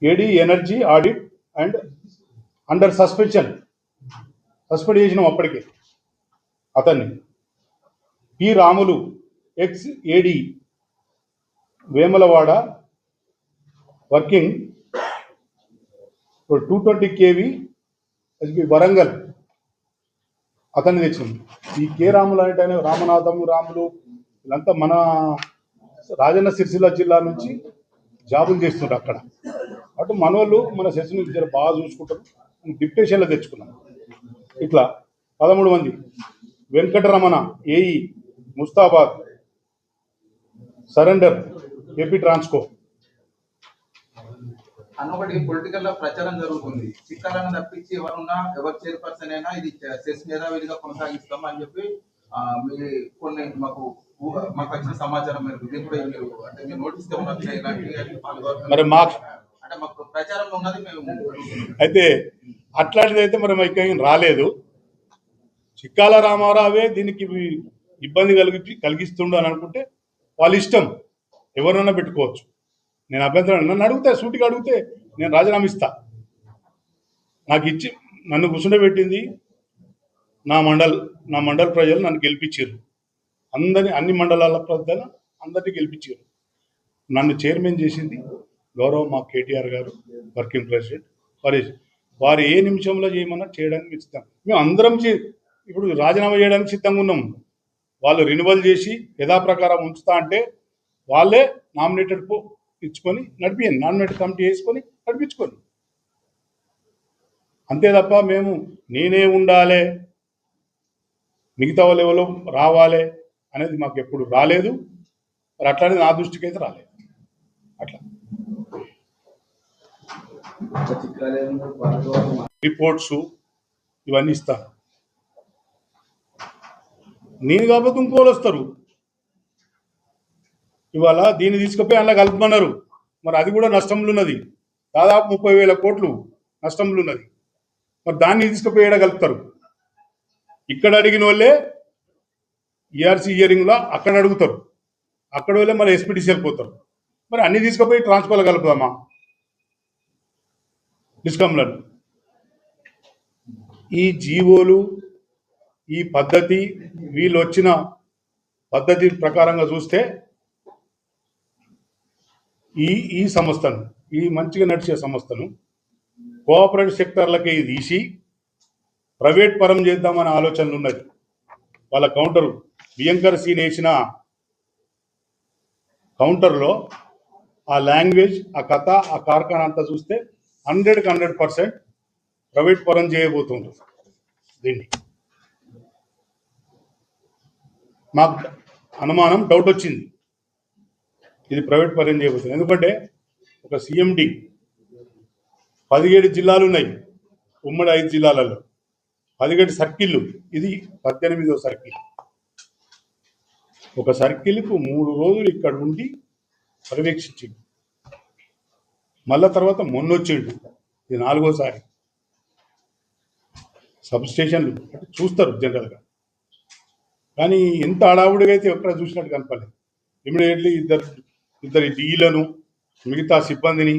AD energy audit and under suspension, suspend చేసినాం అప్పటికే అతన్ని. P Ramulu X AD Vemulawada working 220 kV Warangal, అతన్ని తెచ్చినాం. ఈ కే రాములు అంటే రామనాథము రాములు వీళ్ళంతా మన రాజన్న సిరిసిల్ల జిల్లా నుంచి జాబులు చేస్తుంటారు అక్కడ. అటు మనోళ్ళు మన సెషన్ బాగా చూసుకుంటారు. డిప్యుటేషన్లో తెచ్చుకున్నాం. ఇట్లా 13 మంది. Venkataramana AE Mustabad surrender AP Transco. అన్నొకటి పొలిటికల్ లో ప్రచారం జరుగుతుంది. చిక్కాలను తప్పించి ఎవరున్నా ఎవరు చైర్పర్సన్ అయినా ఇది సెస్ మేధావిధిగా కొనసాగిస్తాం అని చెప్పి కొన్ని మాకు వచ్చిన సమాచారం మేరకు ఇది కూడా మీరు అంటే మీరు నోటీస్ మరి మాకు అంటే మాకు ప్రచారం ఉన్నది మేము. అయితే అట్లాంటిది అయితే మరి మాకు రాలేదు. చిక్కాల రామారావే దీనికి ఇబ్బంది కలిగిస్తుండు అని అనుకుంటే వాళ్ళ ఇష్టం, ఎవరన్నా పెట్టుకోవచ్చు. నేను అభ్యంతరం, నన్ను అడిగితే సూటిగా అడిగితే నేను రాజీనామా ఇస్తా. నాకు ఇచ్చి నన్ను కూర్చుండబెట్టింది నా మండల్ ప్రజలు నన్ను గెలిపించారు. అన్ని మండలాల ప్రజలు అందరినీ గెలిపించారు. నన్ను చైర్మన్ చేసింది గౌరవం మా కేటీఆర్ గారు, వర్కింగ్ ప్రెసిడెంట్. వారు ఏ నిమిషంలో చేయమన్నా చేయడానికి మేము సిద్ధం. మేము అందరం ఇప్పుడు రాజీనామా చేయడానికి సిద్ధంగా ఉన్నాం. వాళ్ళు రినివల్ చేసి యథాప్రకారం ఉంచుతా అంటే వాళ్ళే నామినేటెడ్ ఇచ్చుకొని నడిపియండి, నామినేటెడ్ కమిటీ వేసుకొని నడిపించుకొని. అంతే తప్ప మేము నేనే ఉండాలి మిగతా వాళ్ళు ఎవరో రావాలి అనేది మాకు ఎప్పుడు రాలేదు. మరి అట్లానే నా దృష్టికి అయితే రాలేదు. అట్లా రిపోర్ట్స్ ఇవన్నీ ఇస్తాను నేను, కాబట్టి ఇంకోళ్ళు వస్తారు. ఇవాళ దీన్ని తీసుకుపోయి అలా కలుపుమన్నారు. మరి అది కూడా నష్టంలో ఉన్నది. దాదాపు 30,000 కోట్లు నష్టంలో ఉన్నది. మరి దాన్ని తీసుకుపోయి ఏడ కలుపుతారు? ఇక్కడ అడిగిన వాళ్ళే ఈఆర్సీ హియరింగ్లో అక్కడ అడుగుతారు, అక్కడ వాళ్ళే మళ్ళీ ఎస్పీటీసీ వెళ్ళిపోతారు. మరి అన్ని తీసుకుపోయి ట్రాన్స్ఫర్లో కలుపుదామా డిస్కంలను? ఈ జీవోలు ఈ పద్ధతి వీళ్ళు వచ్చిన పద్ధతి ప్రకారంగా చూస్తే ఈ సంస్థను, ఈ మంచిగా నడిచే సంస్థను కోఆపరేటివ్ సెక్టర్లకి తీసి ప్రైవేట్ పరం చేద్దామనే ఆలోచనలు ఉన్నది. వాళ్ళ కౌంటరు బియ్యంకర్ సీన్ వేసిన కౌంటర్లో ఆ లాంగ్వేజ్, ఆ కథ, ఆ కార్ఖానా అంతా చూస్తే 100% ప్రైవేట్ పరం చేయబోతుంది. దీన్ని మాకు అనుమానం, డౌట్ వచ్చింది, ఇది ప్రైవేట్ పరం చేయబోతుంది. ఎందుకంటే ఒక సిఎండి 17 జిల్లాలు ఉన్నాయి, ఉమ్మడి 5 జిల్లాలలో 17 సర్కిళ్ళు, ఇది 18వ సర్కిల్. ఒక సర్కిల్కు 3 రోజులు ఇక్కడ ఉండి పర్యవేక్షించిండు. మళ్ళా తర్వాత మొన్నొచ్చిండు, ఇది 4వసారి. సబ్ స్టేషన్లు అంటే చూస్తారు జనరల్గా, కానీ ఎంత హడావుడిగా అయితే ఎక్కడ చూసినట్టు కనపడలేదు. ఇమీడియట్లీ ఇద్దరు డీలను, మిగతా సిబ్బందిని